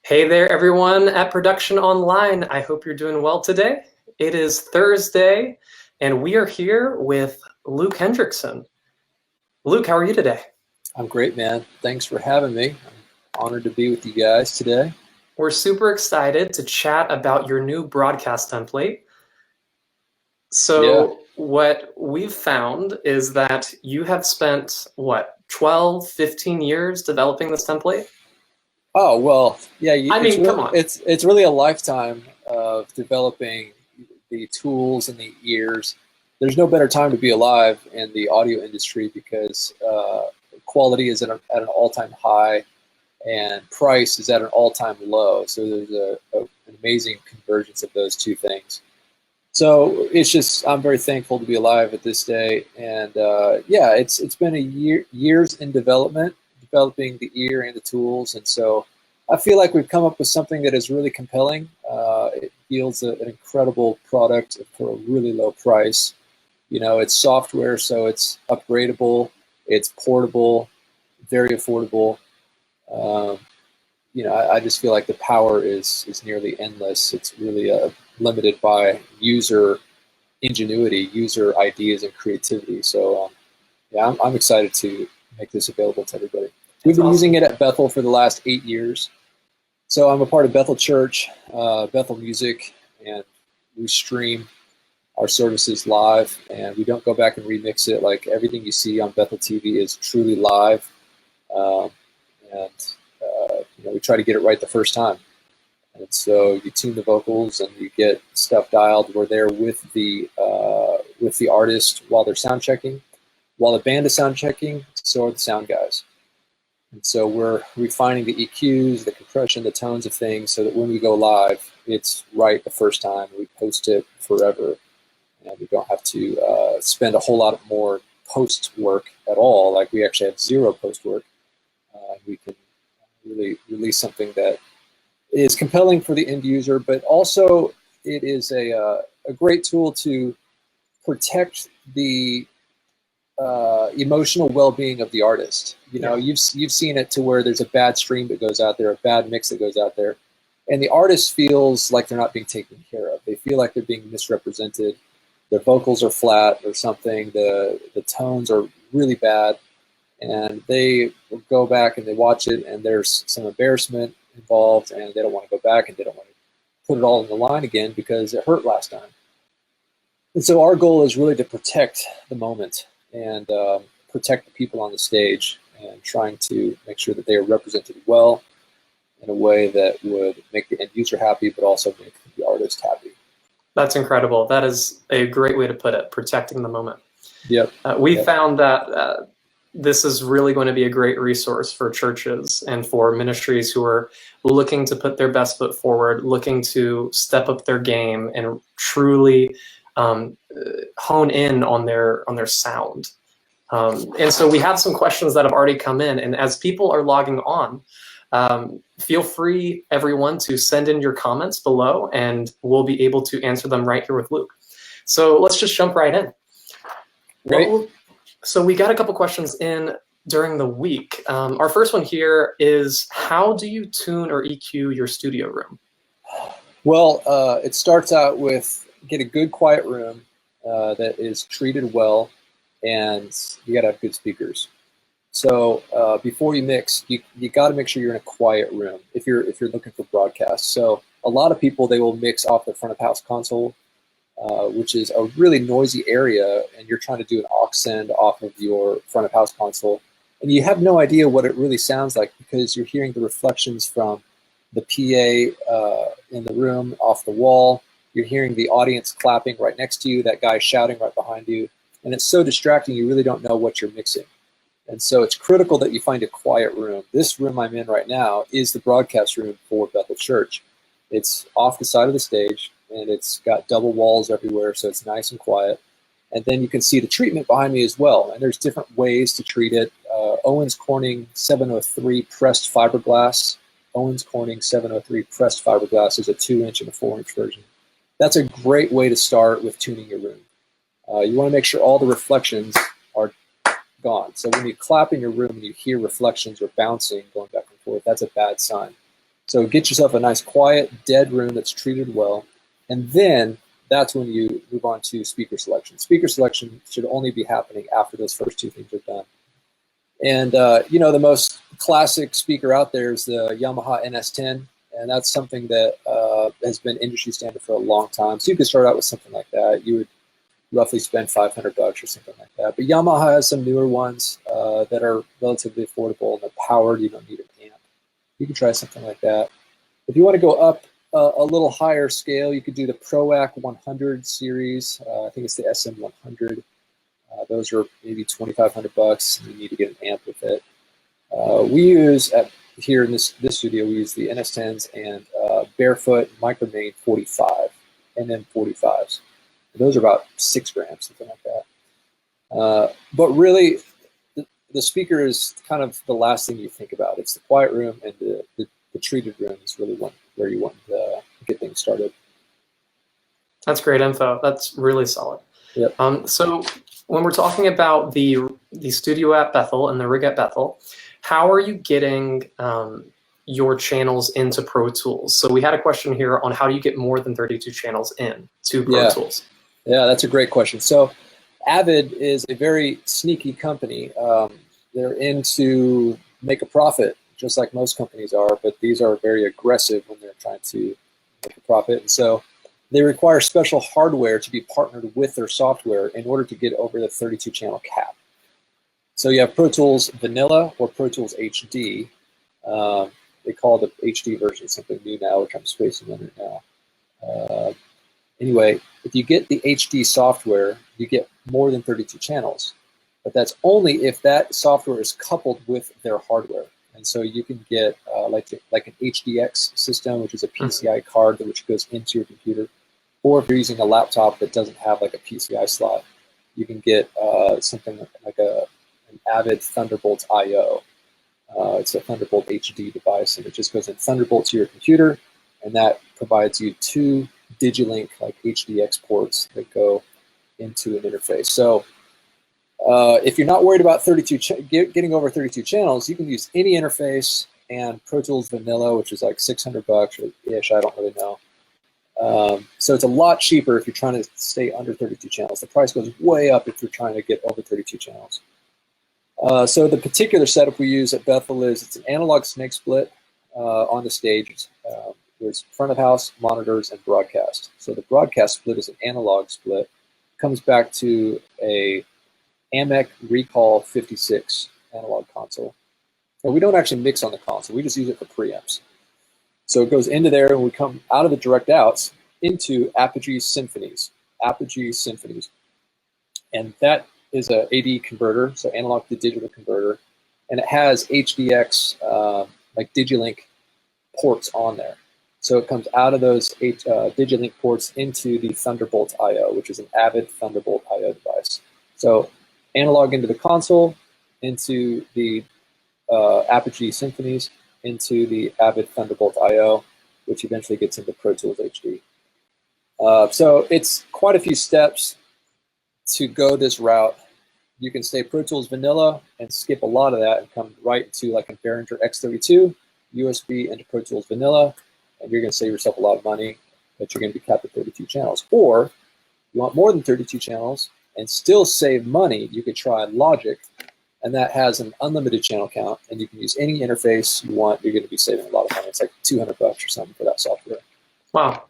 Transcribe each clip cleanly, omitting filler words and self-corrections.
Hey there, everyone at Production Online. I hope you're doing well today. It is Thursday, and we are here with Luke Hendrickson. Luke, how are you today? I'm great, man. Thanks for having me. I'm honored to be with you guys today. We're super excited to chat about your new broadcast template. Yeah. So what we've found is that you have spent, 12, 15 years developing this template? Oh, well, yeah, I it's mean, come really on. it's really a lifetime of developing the tools and the ears. There's no better time to be alive in the audio industry because quality is at an all-time high and price is at an all-time low. So there's an amazing convergence of those two things. So it's just I'm very thankful to be alive at this day, and yeah, it's been years in developing the ear and the tools, and so I feel like we've come up with something that is really compelling. It yields an incredible product for a really low price. You know, it's software, so it's upgradable, it's portable, very affordable. Um, you know, I just feel like the power is nearly endless. It's really limited by user ingenuity, user ideas, and creativity. So, yeah, I'm excited to make this available to everybody. We've That's been using awesome. it at Bethel for the last 8 years. So I'm a part of Bethel Church, Bethel Music, and we stream our services live, and we don't go back and remix it. Like everything you see on Bethel TV is truly live, um, and we try to get it right the first time. And so you tune the vocals and you get stuff dialed. We're there with the artist while they're sound checking, while the band is sound checking. So are the sound guys. And so we're refining the EQs, the compression, the tones of things, so that when we go live, it's right the first time. We post it forever, and we don't have to spend a whole lot more post work at all. Like we actually have zero post work. We can really release something that is compelling for the end user, but also it is a great tool to protect the emotional well-being of the artist. You know, Yeah. you've seen it to where there's a bad stream that goes out there, a bad mix that goes out there, and the artist feels like they're not being taken care of. They feel like they're being misrepresented. The vocals are flat or something. The tones are really bad, and they go back and they watch it, and there's some embarrassment involved, and they don't want to go back and they don't want to put it all in the line again because it hurt last time. And so our goal is really to protect the moment and protect the people on the stage, and trying to make sure that they are represented well in a way that would make the end user happy, but also make the artist happy. That's incredible. That is a great way to put it, protecting the moment. Yep. We Yep. found that this is really going to be a great resource for churches and for ministries who are looking to put their best foot forward, looking to step up their game and truly hone in on their sound. And so we have some questions that have already come in, and as people are logging on, feel free, everyone, to send in your comments below, and we'll be able to answer them right here with Luke. So let's just jump right in. Great. So we got a couple questions in during the week. Our first one here is, how do you tune or EQ your studio room? Well, it starts out with get a good quiet room that is treated well, and you got to have good speakers. So before you mix, you got to make sure you're in a quiet room if you're looking for broadcast. So a lot of people, they will mix off the front of house console, which is a really noisy area, and you're trying to do an aux send off of your front of house console, and you have no idea what it really sounds like because you're hearing the reflections from the PA in the room off the wall. You're hearing the audience clapping right next to you, that guy shouting right behind you, and it's so distracting you really don't know what you're mixing. And so it's critical that you find a quiet room. This room I'm in right now is the broadcast room for Bethel Church. It's off the side of the stage, and it's got double walls everywhere, so it's nice and quiet. And then you can see the treatment behind me as well, and there's different ways to treat it. Owens Corning 703 pressed fiberglass. Owens Corning 703 pressed fiberglass is a 2-inch and a 4-inch version. That's a great way to start with tuning your room. You want to make sure all the reflections are gone. So when you clap in your room and you hear reflections or bouncing going back and forth, that's a bad sign. So get yourself a nice, quiet, dead room that's treated well, and then that's when you move on to speaker selection. Speaker selection should only be happening after those first two things are done. And you know, the most classic speaker out there is the Yamaha NS10, and that's something that has been industry standard for a long time. So you could start out with something like that. You would roughly spend $500 or something like that. But Yamaha has some newer ones that are relatively affordable and they're powered. You don't need an amp. You can try something like that. If you want to go up a little higher scale, you could do the ProAC 100 series. I think it's the SM100. Those are maybe $2,500. You need to get an amp with it. We use here in this studio, we use the NS10s and Barefoot Micromain 45 and then 45s. Those are about 6 grams, something like that. But really, the speaker is kind of the last thing you think about. It's the quiet room, and the treated room is really where you want to get things started. That's great info. That's really solid. Yep. So when we're talking about the studio at Bethel and the rig at Bethel, how are you getting your channels into Pro Tools? So we had a question here on how do you get more than 32 channels in to Pro Tools? Yeah, that's a great question. So Avid is a very sneaky company. They're in to make a profit, just like most companies are, but these are very aggressive when they're trying to make a profit. And so they require special hardware to be partnered with their software in order to get over the 32 channel cap. So you have Pro Tools Vanilla or Pro Tools HD. They call the HD version something new now, which I'm spacing on it now. Anyway, if you get the HD software, you get more than 32 channels. But that's only if that software is coupled with their hardware. And so you can get like an HDX system, which is a PCI card which goes into your computer. Or if you're using a laptop that doesn't have like a PCI slot, you can get something like an Avid Thunderbolt I/O. It's a Thunderbolt HD device, and it just goes in Thunderbolt to your computer, and that provides you 2 Digilink like HDX ports that go into an interface. So if you're not worried about getting over 32 channels, you can use any interface, and Pro Tools Vanilla, which is like $600 or ish, I don't really know. So it's a lot cheaper if you're trying to stay under 32 channels. The price goes way up if you're trying to get over 32 channels. So the particular setup we use at Bethel is it's an analog snake split on the stage. There's front of house, monitors, and broadcast. So the broadcast split is an analog split. Comes back to a AMEC Recall 56 analog console. And we don't actually mix on the console. We just use it for preamps. So it goes into there, and we come out of the direct outs into Apogee Symphonies. Apogee Symphonies. And that is a AD converter, so analog to digital converter. And it has HDX, like Digilink ports on there. So it comes out of those Digilink ports into the Thunderbolt I/O, which is an Avid Thunderbolt I/O device. So analog into the console, into the Apogee Symphonies, into the Avid Thunderbolt I/O, which eventually gets into Pro Tools HD. So it's quite a few steps to go this route. You can stay Pro Tools Vanilla and skip a lot of that and come right to like a Behringer X32, USB into Pro Tools Vanilla, and you're going to save yourself a lot of money, but you're going to be capped at 32 channels. Or you want more than 32 channels and still save money, you could try Logic, and that has an unlimited channel count, and you can use any interface you want. You're going to be saving a lot of money. It's like $200 or something for that software. Wow.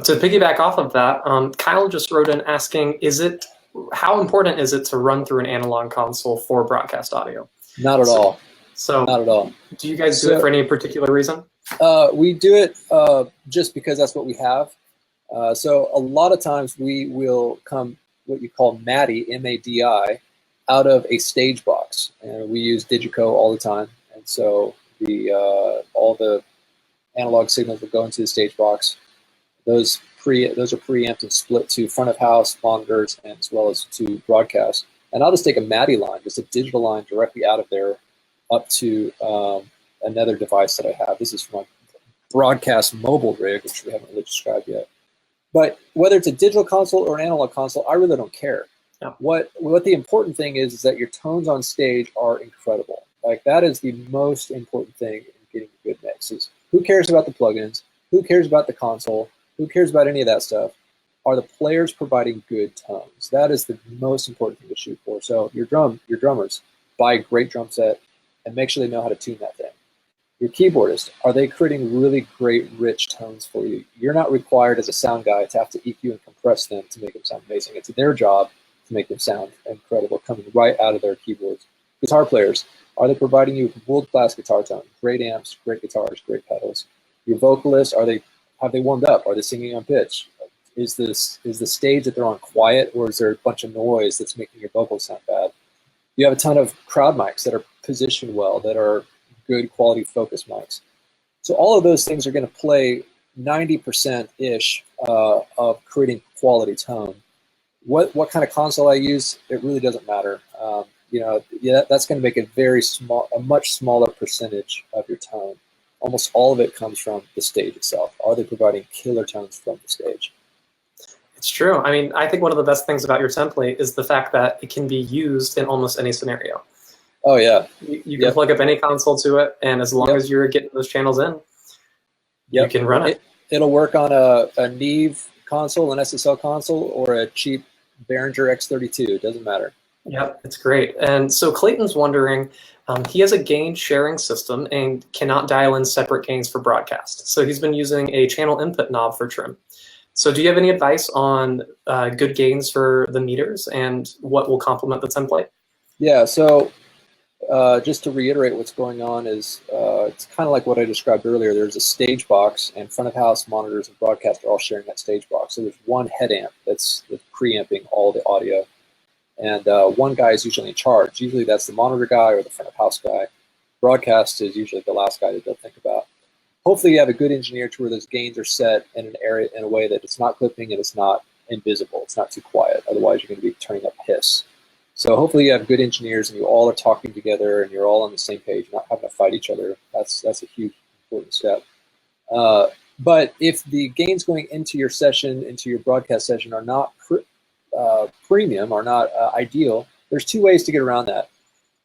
To piggyback off of that, Kyle just wrote in asking, how important is it to run through an analog console for broadcast audio? Not at all. So not at all. Do you guys do it for any particular reason? We do it just because that's what we have. So a lot of times we will come what you call MADI, M-A-D-I, out of a stage box. And we use Digico all the time. And so all the analog signals will go into the stage box. Those are preamped and split to front of house monitors and as well as to broadcast. And I'll just take a MADI line, just a digital line directly out of there up to another device that I have. This is from a broadcast mobile rig, which we haven't really described yet. But whether it's a digital console or an analog console, I really don't care. Yeah. What the important thing is that your tones on stage are incredible. Like that is the most important thing in getting a good mix. Is Who cares about the plugins? Who cares about the console? Who cares about any of that stuff? Are the players providing good tones? That is the most important thing to shoot for. So your drummers, buy a great drum set and make sure they know how to tune that thing. Your keyboardist, are they creating really great, rich tones for you? You're not required as a sound guy to have to EQ and compress them to make them sound amazing. It's their job to make them sound incredible, coming right out of their keyboards. Guitar players, are they providing you with world-class guitar tone? Great amps, great guitars, great pedals. Your vocalists, have they warmed up? Are they singing on pitch? Is the stage that they're on quiet, or is there a bunch of noise that's making your vocals sound bad? You have a ton of crowd mics that are positioned well, that are good quality focus mics. So all of those things are going to play 90%-ish of creating quality tone. What kind of console I use, it really doesn't matter. That's going to make a much smaller percentage of your tone. Almost all of it comes from the stage itself. Are they providing killer tones from the stage? It's true. I mean, I think one of the best things about your template is the fact that it can be used in almost any scenario. Oh, yeah. You can plug up any console to it, and as long as you're getting those channels in, you can run it. It'll work on a Neve console, an SSL console, or a cheap Behringer X32. It doesn't matter. Yep, it's great. And so Clayton's wondering, he has a gain sharing system and cannot dial in separate gains for broadcast. So he's been using a channel input knob for trim. So do you have any advice on good gains for the meters and what will complement the template? Yeah, so just to reiterate what's going on is it's kind of like what I described earlier. There's a stage box, and front of house monitors and broadcast are all sharing that stage box. So there's one head amp that's preamping all the audio. And one guy is usually in charge. Usually that's the monitor guy or the front of house guy. Broadcast is usually the last guy that they'll think about. Hopefully you have a good engineer to where those gains are set in an area in a way that it's not clipping and it's not invisible. It's not too quiet. Otherwise you're going to be turning up hiss. So hopefully you have good engineers and you all are talking together and you're all on the same page, not having to fight each other. That's a huge important step. But if the gains going into your session, into your broadcast session, are not premium, are not ideal, there's two ways to get around that.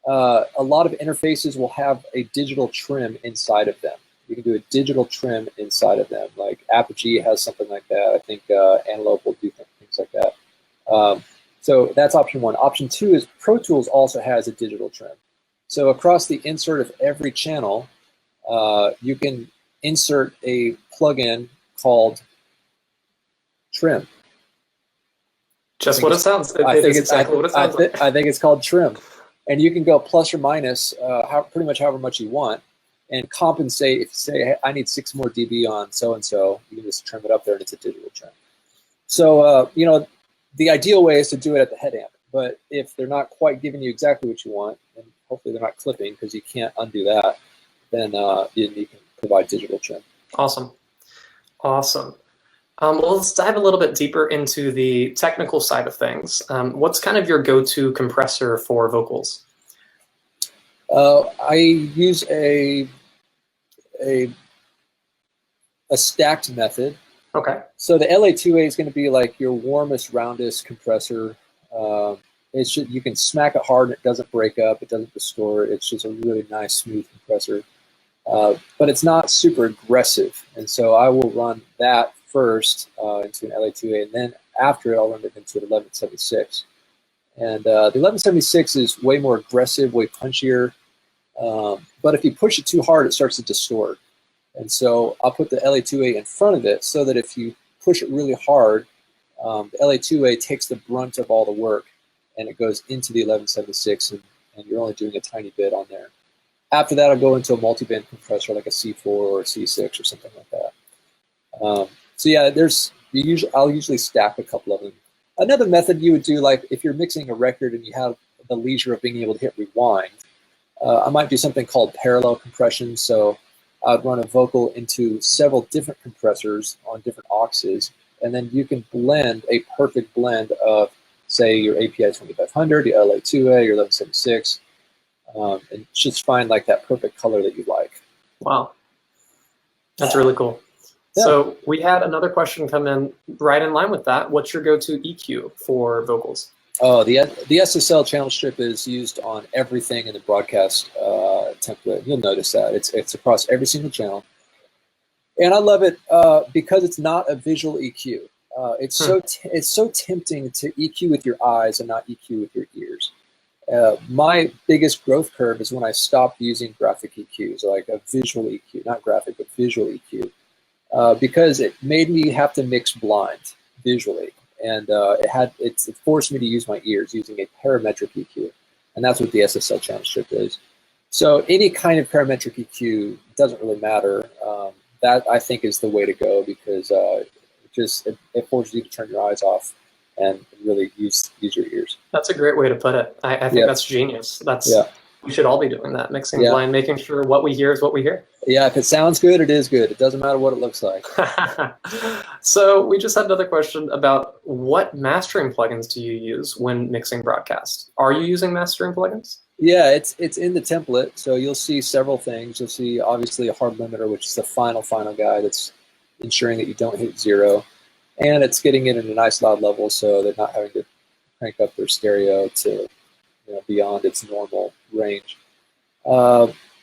A lot of interfaces will have a digital trim inside of them. You can do a digital trim inside of them. Like Apogee has something like that. I think Antelope will do things like that. So that's option one. Option two is Pro Tools also has a digital trim. So across the insert of every channel, you can insert a plugin called Trim. Just what it sounds. I think it's exactly what it sounds like. I think it's called Trim. And you can go plus or minus pretty much however much you want and compensate. If you say, hey, I need 6 more dB on so-and-so, you can just trim it up there and it's a digital trim. So, the ideal way is to do it at the head amp. But if they're not quite giving you exactly what you want, and hopefully they're not clipping because you can't undo that, then you can provide digital trim. Awesome. Awesome. Well, let's dive a little bit deeper into the technical side of things. What's kind of your go-to compressor for vocals? I use a stacked method. Okay. So the LA2A is going to be like your warmest, roundest compressor. You can smack it hard and it doesn't break up, it doesn't distort. It's just a really nice, smooth compressor. But it's not super aggressive, and so I will run that first into an LA2A, and then after it, I'll run it into an 1176. And the 1176 is way more aggressive, way punchier. But if you push it too hard, it starts to distort. And so I'll put the LA2A in front of it so that if you push it really hard, the LA2A takes the brunt of all the work and it goes into the 1176, and you're only doing a tiny bit on there. After that, I'll go into a multi-band compressor like a C4 or a C6 or something like that. So yeah, I'll usually stack a couple of them. Another method you would do, like if you're mixing a record and you have the leisure of being able to hit rewind, I might do something called parallel compression. So I'd run a vocal into several different compressors on different auxes, and then you can blend a perfect blend of, say, your API 2500, your LA2A, your 1176, and just find like that perfect color that you like. Wow, that's really cool. Yeah. So we had another question come in right in line with that. What's your go-to EQ for vocals? Oh, the SSL channel strip is used on everything in the broadcast template. You'll notice that it's across every single channel. And I love it because it's not a visual EQ. It's so tempting to EQ with your eyes and not EQ with your ears. My biggest growth curve is when I stopped using graphic EQs, like a visual EQ, not graphic, but visual EQ, because it made me have to mix blind visually, and it forced me to use my ears using a parametric EQ, and that's what the SSL channel strip is. So any kind of parametric EQ doesn't really matter. That I think is the way to go because it forces you to turn your eyes off and really use your ears. That's a great way to put it. I think that's genius. We should all be doing that, mixing blind, making sure what we hear is what we hear. Yeah, if it sounds good, it is good. It doesn't matter what it looks like. So we just had another question about what mastering plugins do you use when mixing broadcast? Are you using mastering plugins? Yeah, it's in the template, so you'll see several things. You'll see obviously a hard limiter, which is the final guy that's ensuring that you don't hit 0, and it's getting it at a nice loud level, so they're not having to crank up their stereo to beyond its normal range.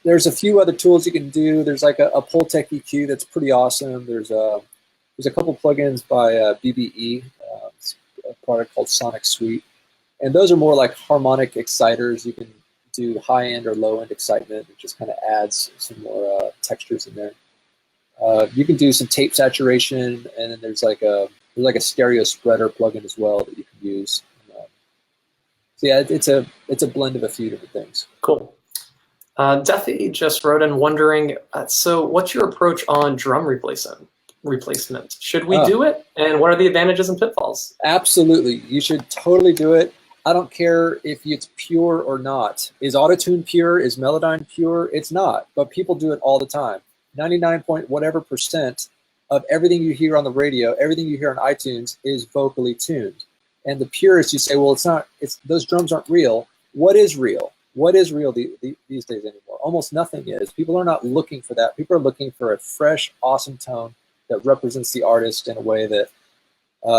There's a few other tools you can do. There's like a Pultec EQ that's pretty awesome. There's a couple plugins by BBE, it's a product called Sonic Suite, and those are more like harmonic exciters. You can do high-end or low-end excitement. It just kind of adds some more textures in there. You can do some tape saturation, and then there's like a stereo spreader plugin as well that you can use. So yeah, it's a blend of a few different things. Cool. Duffy just wrote in wondering, so what's your approach on drum replacement? Should we do it? And what are the advantages and pitfalls? Absolutely. You should totally do it. I don't care if it's pure or not. Is Autotune pure? Is Melodyne pure? It's not, but people do it all the time. 99% of everything you hear on the radio, everything you hear on iTunes is vocally tuned. And the purists, you say, well, those drums aren't real. What is real? What is real these days anymore? Almost nothing is. People are not looking for that. People are looking for a fresh, awesome tone that represents the artist in a way that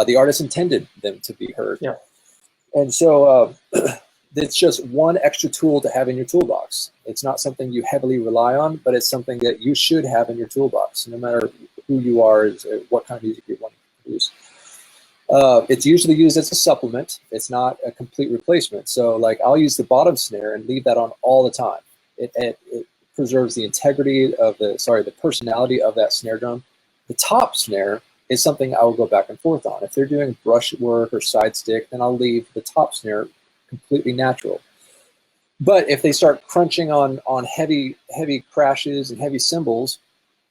the artist intended them to be heard. Yeah. And so it's just one extra tool to have in your toolbox. It's not something you heavily rely on, but it's something that you should have in your toolbox, no matter who you are, what kind of music you're wanting to produce. It's usually used as a supplement. It's not a complete replacement. So like I'll use the bottom snare and leave that on all the time. It preserves the integrity of the personality of that snare drum. The top snare is something I will go back and forth on. If they're doing brush work or side stick, then I'll leave the top snare completely natural. But if they start crunching on heavy crashes and heavy cymbals,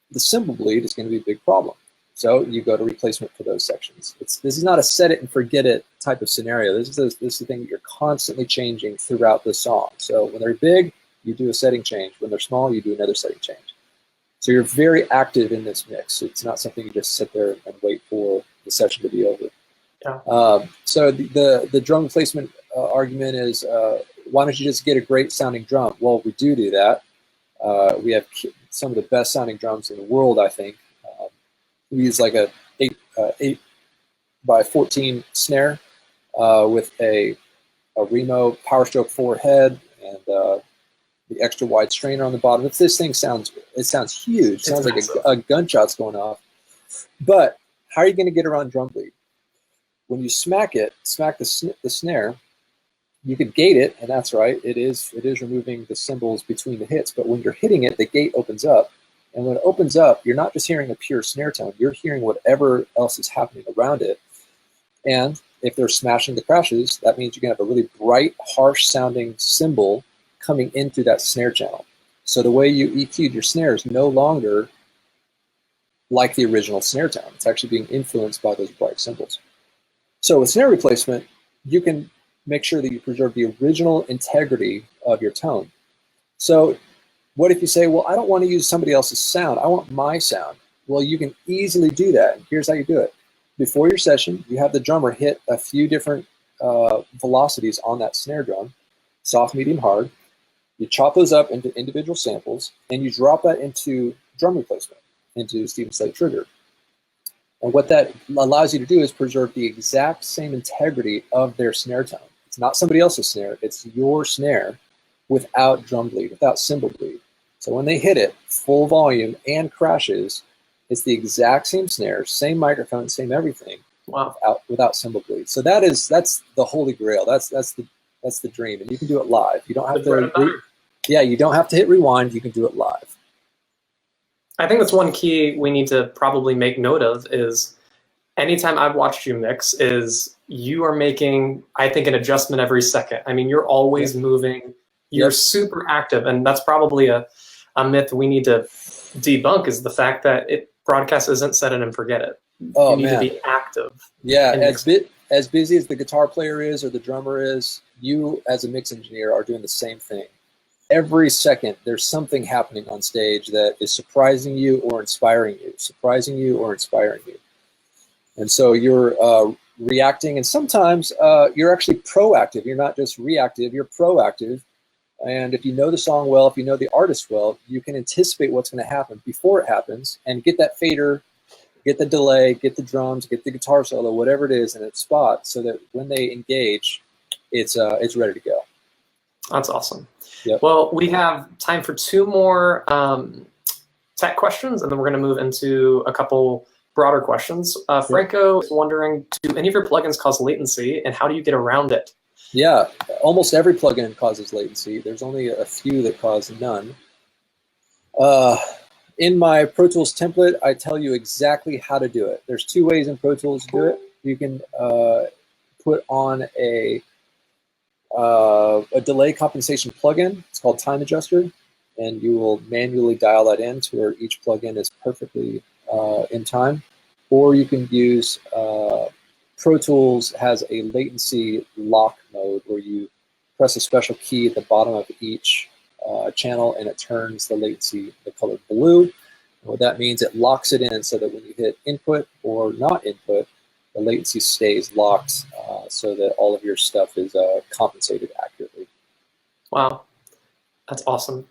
the cymbal bleed is going to be a big problem. So you go to replacement for those sections. This is not a set it and forget it type of scenario. This is the thing that you're constantly changing throughout the song. So when they're big, you do a setting change. When they're small, you do another setting change. So you're very active in this mix. It's not something you just sit there and wait for the session to be over. Yeah. So the drum replacement argument is, why don't you just get a great sounding drum? Well, we do that. We have some of the best sounding drums in the world, I think. We use like a 8 by 14 snare with a Remo Power Stroke 4 head and the extra wide strainer on the bottom. If this thing sounds huge. It sounds like a gunshot's going off. But how are you going to get around drum bleed? When you smack the snare, you could gate it, and that's right. It is removing the cymbals between the hits. But when you're hitting it, the gate opens up. And when it opens up, you're not just hearing a pure snare tone. You're hearing whatever else is happening around it. And if they're smashing the crashes, that means you're going to have a really bright, harsh-sounding cymbal coming into that snare channel. So the way you EQ'd your snare is no longer like the original snare tone. It's actually being influenced by those bright cymbals. So with snare replacement, you can make sure that you preserve the original integrity of your tone. So what if you say, well, I don't want to use somebody else's sound. I want my sound. Well, you can easily do that. Here's how you do it. Before your session, you have the drummer hit a few different velocities on that snare drum, soft, medium, hard. You chop those up into individual samples, and you drop that into drum replacement, into Steven Slate Trigger. And what that allows you to do is preserve the exact same integrity of their snare tone. It's not somebody else's snare. It's your snare without drum bleed, without cymbal bleed. So when they hit it, full volume and crashes, It's the exact same snare, same microphone, same everything, Wow. without cymbal bleed. So that's the holy grail. That's the dream, and you can do it live. You don't have The bread and butter. you don't have to hit rewind. You can do it live. I think that's one key we need to probably make note of is anytime I've watched you mix is you are making, I think, an adjustment every second. I mean, you're always moving. You're super active, and that's probably a myth we need to debunk is the fact that broadcast isn't set it and forget it. Oh, you need man. to be active. Yeah, as busy as the guitar player is or the drummer is, you as a mix engineer are doing the same thing. Every second, there's something happening on stage that is surprising you or inspiring you, And so you're reacting, and sometimes you're actually proactive. You're not just reactive, you're proactive. And if you know the song well, if you know the artist well, you can anticipate what's going to happen before it happens and get that fader, get the delay, get the drums, get the guitar solo, whatever it is in its spot, so that when they engage, it's ready to go. That's awesome. Yep. Well, we have time for 2 more tech questions, and then we're going to move into a couple broader questions. Franco is wondering, do any of your plugins cause latency, and how do you get around it? Yeah, almost every plugin causes latency. There's only a few that cause none. In my Pro Tools template, I tell you exactly how to do it. There's 2 ways in Pro Tools to do it. You can put on a delay compensation plugin. It's called Time Adjuster, and you will manually dial that in to where each plugin is perfectly in time. Or you can use Pro Tools has a latency lock mode where you press a special key at the bottom of each channel and it turns the latency the color blue. And what that means, it locks it in so that when you hit input or not input, the latency stays locked so that all of your stuff is compensated accurately. Wow, that's awesome.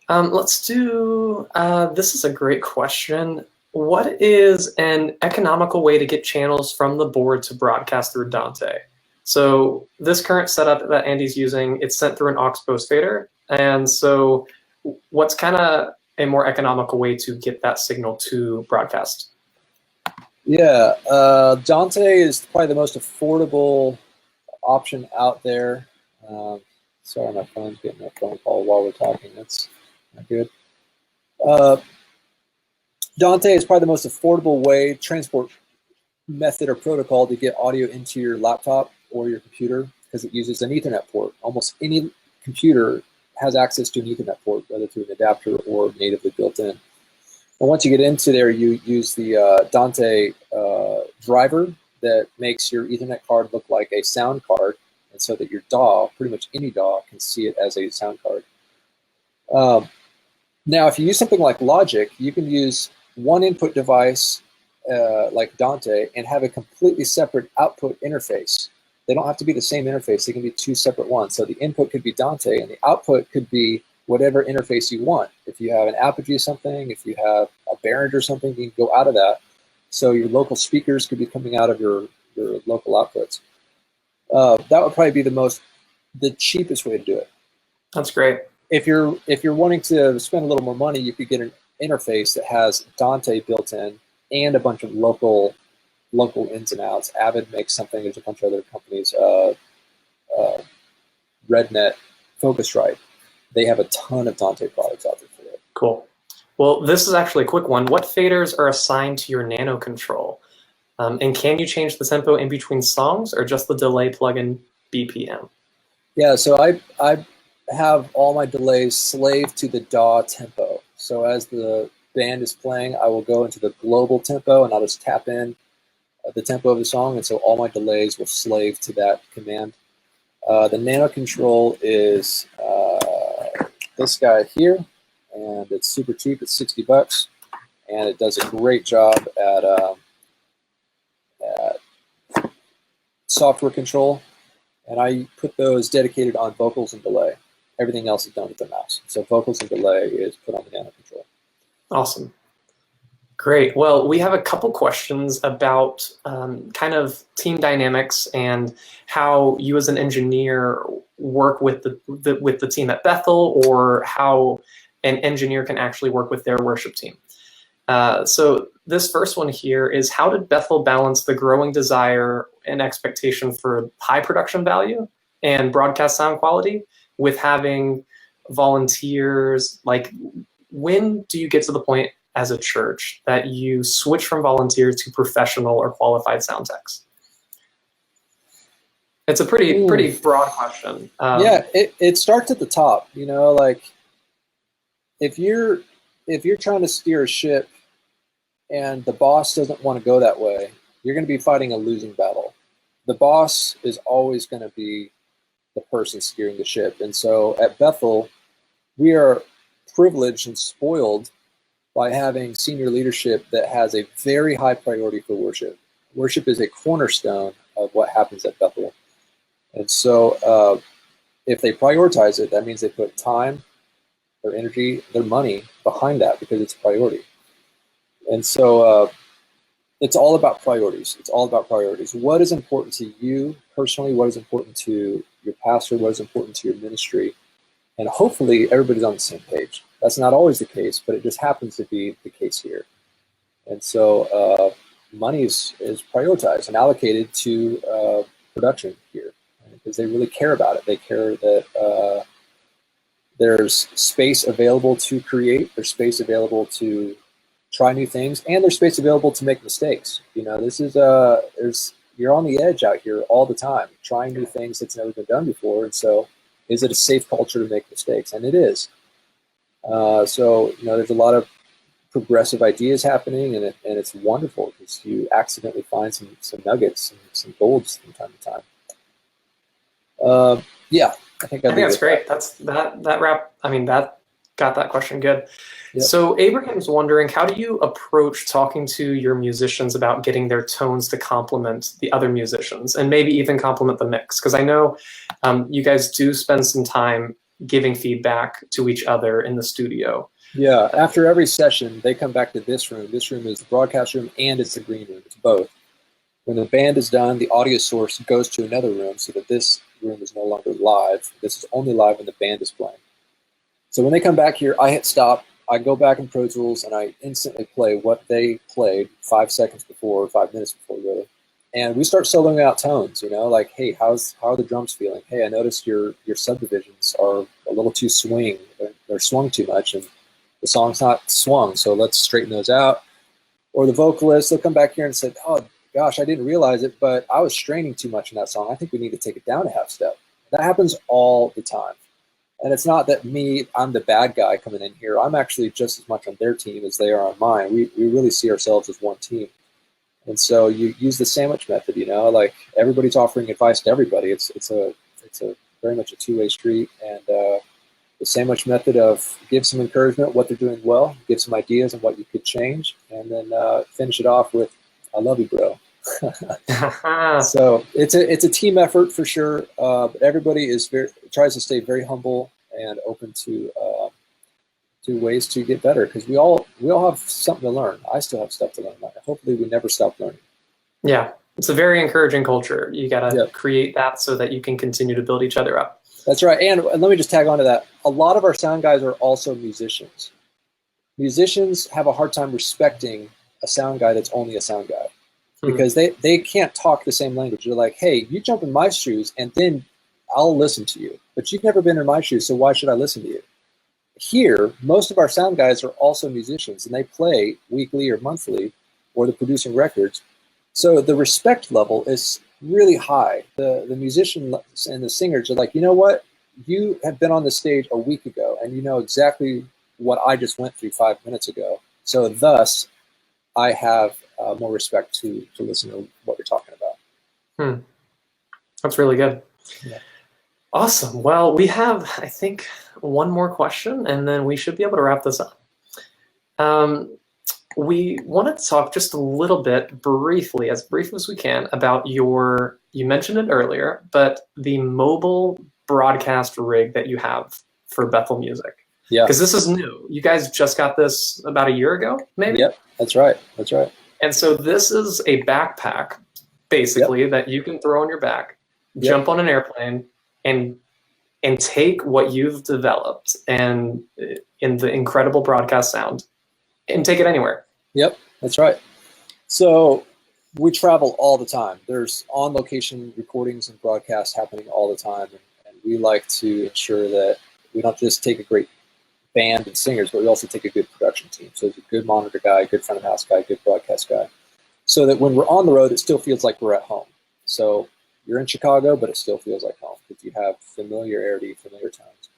Let's do, this is a great question. What is an economical way to get channels from the board to broadcast through Dante? So this current setup that Andy's using, it's sent through an aux post fader. And so what's kind of a more economical way to get that signal to broadcast? Yeah, Dante is probably the most affordable option out there. Sorry, my phone's getting a phone call while we're talking. That's not good. Dante is probably the most affordable way, transport method or protocol to get audio into your laptop or your computer because it uses an Ethernet port. Almost any computer has access to an Ethernet port, whether through an adapter or natively built in. And once you get into there, you use the Dante driver that makes your Ethernet card look like a sound card, and so that your DAW, pretty much any DAW, can see it as a sound card. Now, if you use something like Logic, you can use one input device like Dante and have a completely separate output interface. They don't have to be the same interface. They can be 2 separate ones. So the input could be Dante and the output could be whatever interface you want. If you have an Apogee something, if you have a Behringer or something, you can go out of that. So your local speakers could be coming out of your local outputs. That would probably be the cheapest way to do it. That's great. If you're wanting to spend a little more money, you could get an interface that has Dante built in and a bunch of local ins and outs. Avid makes something. There's a bunch of other companies. RedNet, Focusrite. They have a ton of Dante products out there for it. Cool. Well, this is actually a quick one. What faders are assigned to your Nano Control? And can you change the tempo in between songs or just the delay plugin BPM? Yeah, so I have all my delays slaved to the DAW tempo. So as the band is playing, I will go into the global tempo and I'll just tap in the tempo of the song, and so all my delays will slave to that command. The Nano Control is this guy here, and it's super cheap. It's $60, and it does a great job at software control. And I put those dedicated on vocals and delay. Everything else is done with the mouse. So vocals and delay is put on the Nano Control. Awesome. Great. Well, we have a couple questions about kind of team dynamics and how you as an engineer work with the team at Bethel, or how an engineer can actually work with their worship team. So this first one here is, how did Bethel balance the growing desire and expectation for high production value and broadcast sound quality with having volunteers? Like, when do you get to the point as a church that you switch from volunteers to professional or qualified sound techs? It's a pretty broad question. Yeah, it starts at the top. You know, like if you're trying to steer a ship and the boss doesn't want to go that way, you're going to be fighting a losing battle. The boss is always going to be the person steering the ship. And so at Bethel, we are privileged and spoiled by having senior leadership that has a very high priority for worship. Worship is a cornerstone of what happens at Bethel. And so if they prioritize it, that means they put time, their energy, their money behind that because it's a priority. And so it's all about priorities. It's all about priorities. What is important to you personally? What is important to your pastor? What is important to your ministry? And hopefully everybody's on the same page. That's not always the case, but it just happens to be the case here. And so money is prioritized and allocated to production here because they really care about it. They care that there's space available to create, there's space available to try new things, and there's space available to make mistakes. You know, this is you're on the edge out here all the time, trying new things that's never been done before. And so, is it a safe culture to make mistakes? And it is. So you know, there's a lot of progressive ideas happening, and it's wonderful because you accidentally find some nuggets and some golds from time to time. Yeah, I think that's great. That wrap. I mean, that got that question good. Yep. So Abraham's wondering, how do you approach talking to your musicians about getting their tones to complement the other musicians and maybe even complement the mix? Because I know you guys do spend some time giving feedback to each other in the studio. Yeah, after every session, they come back to this room. This room is the broadcast room and it's the green room. It's both. When the band is done, the audio source goes to another room so that this room is no longer live. This is only live when the band is playing. So when they come back here, I hit stop. I go back in Pro Tools and I instantly play what they played 5 seconds before, or 5 minutes before, really. And we start soloing out tones, you know, like, hey, how are the drums feeling? Hey, I noticed your subdivisions are a little too swing. They're swung too much, and the song's not swung, so let's straighten those out. Or the vocalist, they'll come back here and say, oh, gosh, I didn't realize it, but I was straining too much in that song. I think we need to take it down a half step. That happens all the time. And it's not that I'm the bad guy coming in here. I'm actually just as much on their team as they are on mine. We really see ourselves as one team. And so you use the sandwich method, you know, like everybody's offering advice to everybody. It's a very much a two-way street. And the sandwich method of give some encouragement, what they're doing well, give some ideas on what you could change, and then finish it off with, I love you, bro. So it's a team effort for sure, but everybody tries to stay very humble and open to ways to get better, because we all have something to learn. I still have stuff to learn. Hopefully we never stop learning. Yeah, it's a very encouraging culture. You got to create that so that you can continue to build each other up. That's right. And let me just tag on to that. A lot of our sound guys are also musicians. Musicians have a hard time respecting a sound guy that's only a sound guy. Because they can't talk the same language. They're like, hey, you jump in my shoes and then I'll listen to you. But you've never been in my shoes, so why should I listen to you? Here, most of our sound guys are also musicians, and they play weekly or monthly, or they're producing records. So the respect level is really high. The musicians and the singers are like, you know what? You have been on the stage a week ago, and you know exactly what I just went through 5 minutes ago. So thus, I have more respect to listen to what you're talking about. That's really good. Yeah. Awesome. Well, we have, I think, one more question, and then we should be able to wrap this up. We wanted to talk just a little bit briefly, as brief as we can, about you mentioned it earlier, but the mobile broadcast rig that you have for Bethel Music. Yeah. Because this is new. You guys just got this about a year ago, maybe? Yep, that's right. That's right. And so this is a backpack, basically, that you can throw on your back, jump on an airplane, and take what you've developed and in the incredible broadcast sound and take it anywhere. Yep, that's right. So we travel all the time. There's on-location recordings and broadcasts happening all the time, and we like to ensure that we don't just take a great band and singers, but we also take a good production team. So it's a good monitor guy, a good front of house guy, a good broadcast guy, so that when we're on the road, it still feels like we're at home. So you're in Chicago, but it still feels like home because you have familiarity, familiar tones.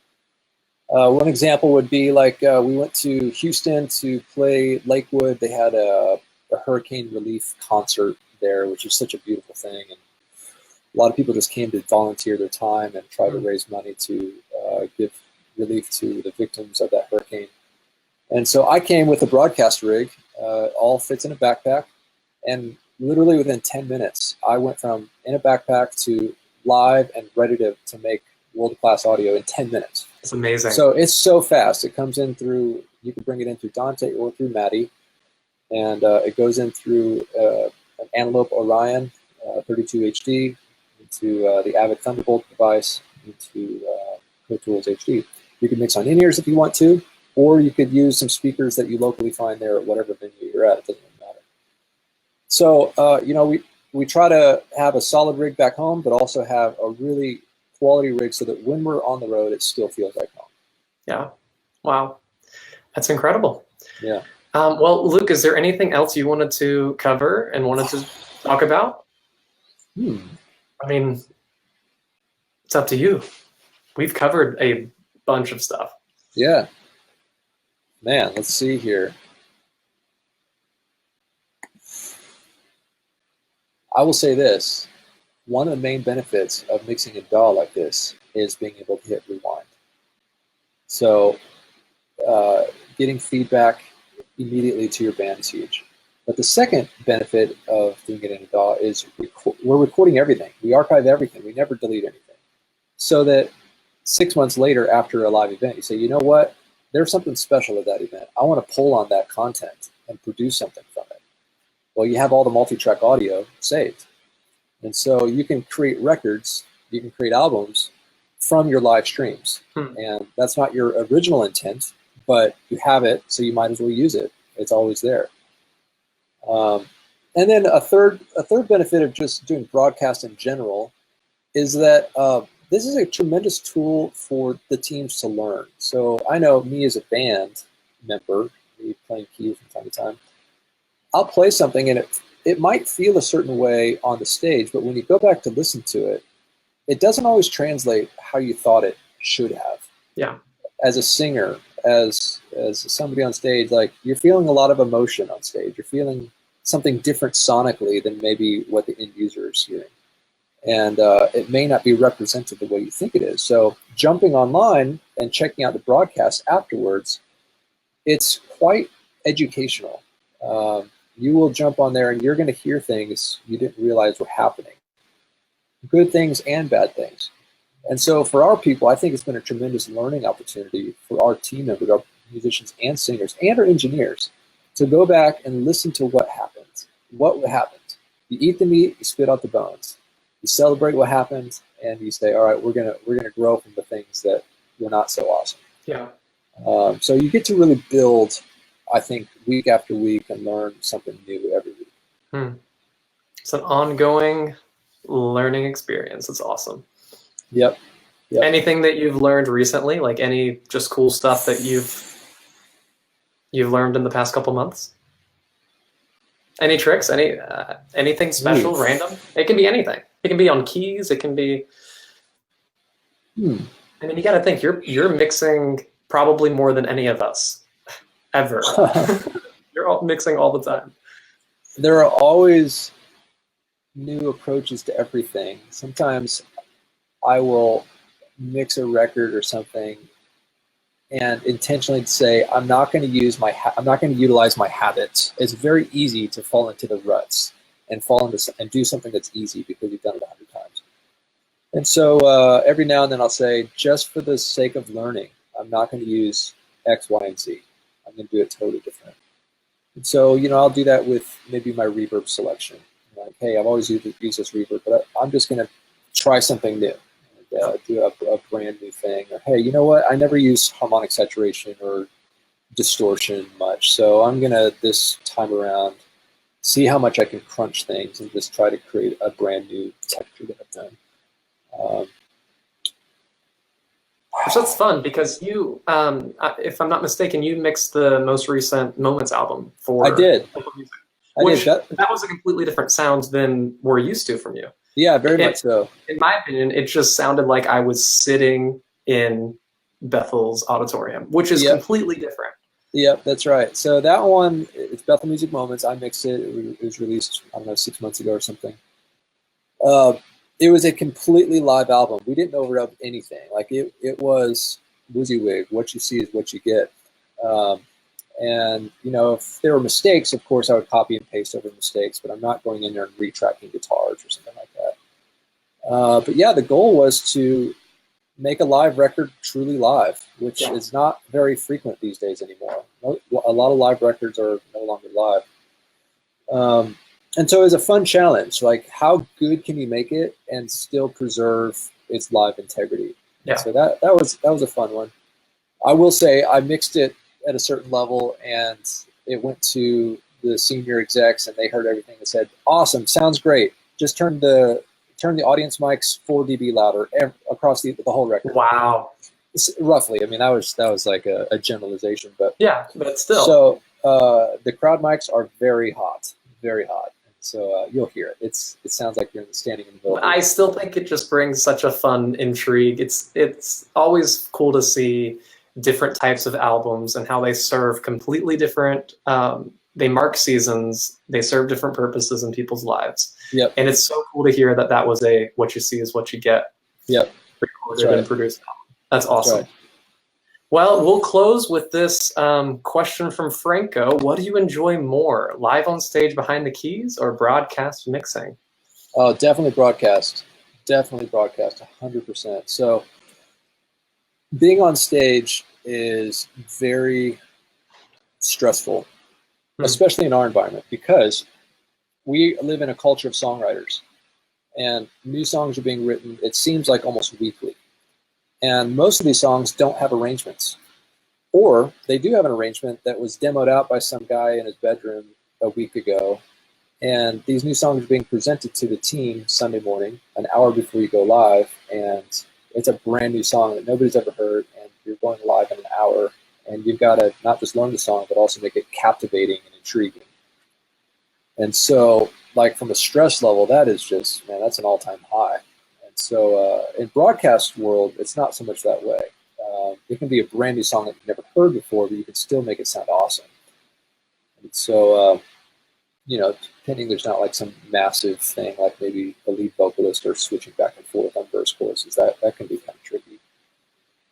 One example would be like we went to Houston to play Lakewood. They had a hurricane relief concert there, which was such a beautiful thing. And a lot of people just came to volunteer their time and try to raise money to give relief to the victims of that hurricane. And so I came with a broadcast rig, all fits in a backpack. And literally within 10 minutes, I went from in a backpack to live and ready to make world-class audio in 10 minutes. It's amazing. So it's so fast. It comes in through, you can bring it in through Dante or through Maddie. And it goes in through an Antelope Orion 32 HD into the Avid Thunderbolt device into Pro Tools HD. You can mix on in-ears if you want to, or you could use some speakers that you locally find there at whatever venue you're at. It doesn't really matter. So, you know, we try to have a solid rig back home, but also have a really quality rig so that when we're on the road, it still feels like home. Yeah. Wow. That's incredible. Yeah. Well, Luke, is there anything else you wanted to cover and wanted to talk about? I mean, it's up to you. We've covered a bunch of stuff. Yeah. Man, let's see here. I will say this. One of the main benefits of mixing a DAW like this is being able to hit rewind. So getting feedback immediately to your band is huge. But the second benefit of doing it in a DAW is we're recording everything. We archive everything. We never delete anything. So that 6 months later after a live event, you say, you know what? There's something special at that event. I want to pull on that content and produce something from it. Well, you have all the multi-track audio saved. And so you can create records, you can create albums from your live streams. And that's not your original intent, but you have it, so you might as well use it. It's always there. And then a third benefit of just doing broadcast in general is that this is a tremendous tool for the teams to learn. So I know me as a band member, me playing keys from time to time, I'll play something and it might feel a certain way on the stage, but when you go back to listen to it, it doesn't always translate how you thought it should have. Yeah. As a singer, as somebody on stage, like you're feeling a lot of emotion on stage. You're feeling something different sonically than maybe what the end user is hearing. And it may not be represented the way you think it is. So jumping online and checking out the broadcast afterwards, it's quite educational. You will jump on there and you're going to hear things you didn't realize were happening. Good things and bad things. And so for our people, I think it's been a tremendous learning opportunity for our team members, our musicians and singers, and our engineers to go back and listen to what happened. What happened? You eat the meat, you spit out the bones. You celebrate what happened, and you say, all right, we're gonna grow from the things that were not so awesome. Yeah. So you get to really build, I think, week after week and learn something new every week. It's an ongoing learning experience. It's awesome. Yep. Anything that you've learned recently, like any just cool stuff that you've learned in the past couple months? Any tricks? Anything special, random? It can be anything. It can be on keys. It can be. I mean, you got to think you're mixing probably more than any of us ever. You're all mixing all the time. There are always new approaches to everything. Sometimes I will mix a record or something and intentionally say, I'm not going to utilize my habits. It's very easy to fall into the ruts and do something that's easy because you've done it 100 times. And so every now and then I'll say, just for the sake of learning, I'm not going to use X, Y, and Z. I'm going to do it totally different. And so, you know, I'll do that with maybe my reverb selection. Like, hey, I've always used this reverb, but I'm just going to try something new. Do a brand new thing. Or, hey, you know what? I never use harmonic saturation or distortion much. So I'm gonna, this time around, see how much I can crunch things and just try to create a brand new texture that I've done. Which that's fun because you, if I'm not mistaken, you mixed the most recent Moments album for I did. which that was a completely different sound than we're used to from you. Yeah, very much so. In my opinion, it just sounded like I was sitting in Bethel's auditorium, which is completely different. Yep, that's right. So that one, it's Bethel Music Moments. I mixed it. It was released, I don't know, 6 months ago or something. It was a completely live album. We didn't overdub anything. Like it was WYSIWYG. What you see is what you get. And you know, if there were mistakes, of course, I would copy and paste over mistakes. But I'm not going in there and retracking guitars or something like that. But yeah, the goal was to make a live record truly live, which is not very frequent these days anymore. A lot of live records are no longer live. And so it was a fun challenge. Like, how good can you make it and still preserve its live integrity? Yeah. So that was a fun one. I will say I mixed it at a certain level, and it went to the senior execs, and they heard everything and said, "Awesome, sounds great. Just turn the audience mics 4 dB louder across the whole record." Wow. Roughly. I mean, that was like a generalization, but yeah, but still. So the crowd mics are very hot, very hot. So you'll hear it. It sounds like you're standing in the middle. I still think it just brings such a fun intrigue. It's always cool to see different types of albums and how they serve completely different. They mark seasons. They serve different purposes in people's lives. Yep. And it's so cool to hear that was a what you see is what you get. Yep. Recorded and produced. That's awesome. That's right. Well, we'll close with this question from Franco. What do you enjoy more, live on stage behind the keys or broadcast mixing? Oh, definitely broadcast. Definitely broadcast, 100%. So being on stage is very stressful, especially in our environment, because we live in a culture of songwriters, and new songs are being written, it seems like almost weekly. And most of these songs don't have arrangements. Or they do have an arrangement that was demoed out by some guy in his bedroom a week ago. And these new songs are being presented to the team Sunday morning, an hour before you go live. And it's a brand new song that nobody's ever heard. And you're going live in an hour. And you've got to not just learn the song, but also make it captivating and intriguing. And so, like, from a stress level, that is just, man, that's an all-time high. So in broadcast world, it's not so much that way. It can be a brand new song that you've never heard before, but you can still make it sound awesome. And so, you know, depending, there's not like some massive thing like maybe the lead vocalist or switching back and forth on verse choruses. That can be kind of tricky.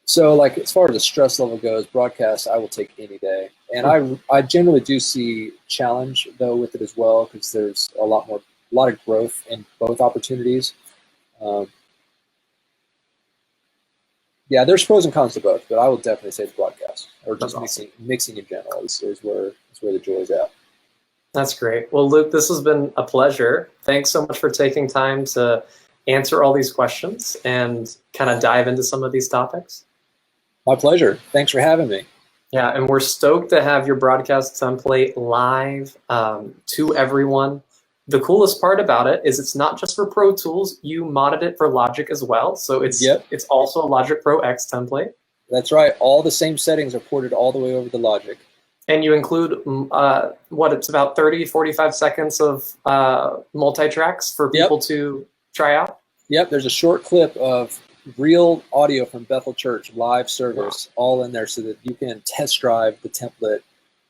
So like as far as the stress level goes, broadcast I will take any day. And I generally do see challenge though with it as well, because there's a lot of growth in both opportunities. Yeah, there's pros and cons to both, but I will definitely say the broadcast, or just mixing in general is where the joy is at. That's great. Well, Luke, this has been a pleasure. Thanks so much for taking time to answer all these questions and kind of dive into some of these topics. My pleasure. Thanks for having me. Yeah, and we're stoked to have your broadcast template live to everyone. The coolest part about it is it's not just for Pro Tools. You modded it for Logic as well. So it's also a Logic Pro X template. That's right. All the same settings are ported all the way over to Logic. And you include, it's about 30, 45 seconds of multi-tracks for people to try out? Yep, there's a short clip of real audio from Bethel Church, live service, all in there so that you can test drive the template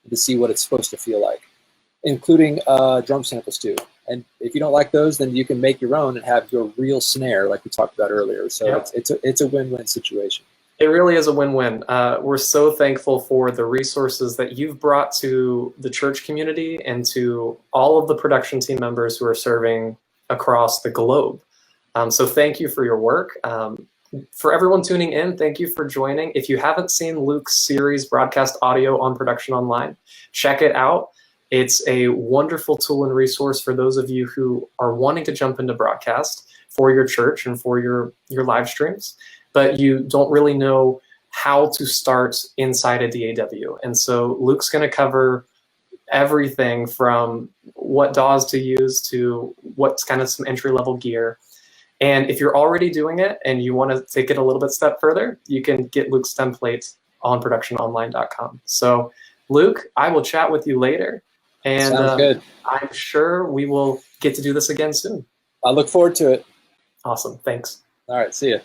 to see what it's supposed to feel like, including drum samples too. And if you don't like those, then you can make your own and have your real snare like we talked about earlier. So it's a win-win situation. It really is a win-win. We're so thankful for the resources that you've brought to the church community and to all of the production team members who are serving across the globe. So thank you for your work. For everyone tuning in, thank you for joining. If you haven't seen Luke's series, Broadcast Audio on Production Online, check it out. It's a wonderful tool and resource for those of you who are wanting to jump into broadcast for your church and for your live streams, but you don't really know how to start inside a DAW. And so Luke's going to cover everything from what DAWs to use to what's kind of some entry-level gear. And if you're already doing it and you want to take it a little bit step further, you can get Luke's template on productiononline.com. So Luke, I will chat with you later. And Sounds good. I'm sure we will get to do this again soon. I look forward to it. Awesome. Thanks. All right. See ya.